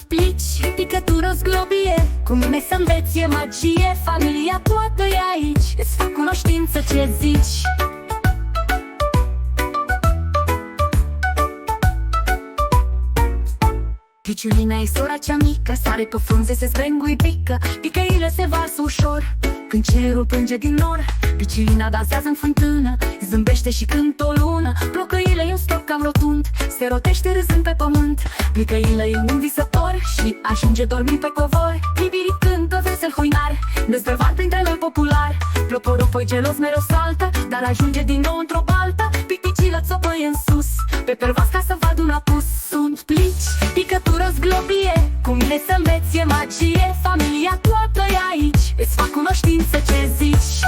plici, picătură zglobie, cu mine să înveți e magie. Familia toată e aici, îți fac cunoștință, ce zici? Piciulina e sora cea mică, sare pe frunze, se zbrengui pică, picăile se varsă ușor când cerul plânge din nor. Piciulina dansează în fântână, zâmbește și cântă o lună. Plocăile e un stop cam rotund, se rotește râzând pe pământ. Plicăile e un visător și ajunge dormind pe covor. Bibirii cântă vesel hoinar, dezbrăvat printre lor popular. Ploporopoi gelos mereu saltă, dar ajunge din nou într-o baltă. Pipicilă țopăie în sus, pe pervas ca să vadă un apus. Sunt plici, picătură zglobie, cu mine să înveți e magie. Familia toată e aici, îți fac cunoștință, ce zici?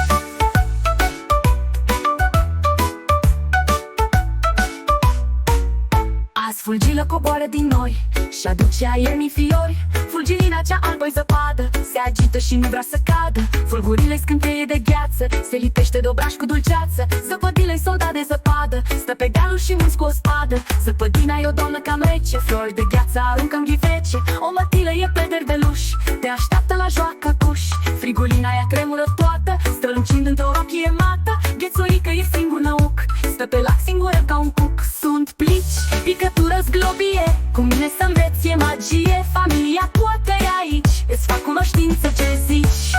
Azi fulgilă coboară din noi și aduce aer fiori. Fulgirina cea albă-i zăpadă, se agită și nu vrea să cadă. Fulgurile scânteie de gheață, se lipește de obraj cu dulceață. Zăpădile-i soldat de zăpadă, stă pe dealul și munți cu o spadă. Zăpădina e o doamnă cam rece, flori de gheață aruncă în ghivece. O mătilă e pleder de luș, te așteaptă la joacă cuș. Frigulina ea tremură toată, strălucind într-o rochie mată. Ghețoică e singur năuc, stă pe lac singură ca un cuc. Sunt plici, picătură zglobie, cu mine să înveți e magie. Familia toată e aici, îți fac cunoștință, ce zici?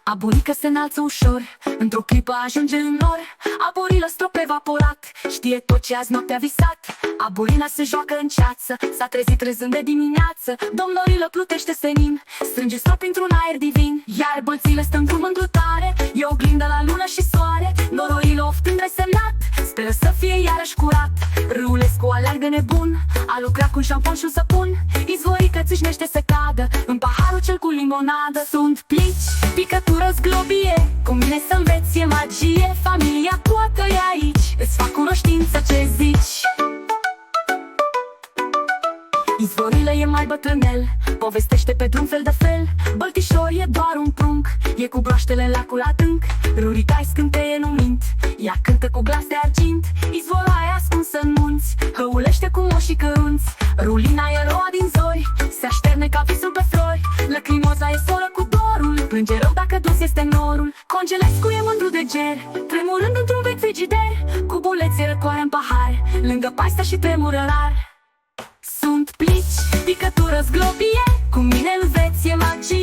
Aburică se înalță ușor, într-o clipă ajunge în nor. Aburilă strop evaporat, știe tot ce azi noaptea visat. Aburina se joacă în ceață, s-a trezit râzând de dimineață. Domnorilă plutește senin, strânge strop într-un aer divin. Iar bălțile stă în drum îndrutare, e oglindă la lună și soare. Nororile oftând resemnat, speră să fie iarăși curat. Râulescu aleargă nebun, a lucrat cu un șampon și un săpun. Izvorică țâșnește să cadă, în paharul cel cu limonadă. Sunt plici, picătură zglobie, cu mine să înveți e magie. Familia toată e aici, îți fac cunoștință, ce zici? Izvorile e mai bătrânel, povestește pe drum fel de fel. Băltișor e doar un prunc, e cu broaștele în lacul adânc. Rurica-i scânteie nu mint, ea cântă cu glas de argint. Izvora e ascunsă în munți, hăulește cu moși și cărunți. Rulina e roa din zori, se așterne ca visul pe flori. Lăcrimoza e soră cu dorul, plânge rău dacă dus este norul. Congelescu e mândru de ger, tremurând într-un vechi frigider. Cu bulețe răcoare în pahar, lângă paistă și tremură rar. Sunt plici, picătură zglobie, cu mine înveți e magie.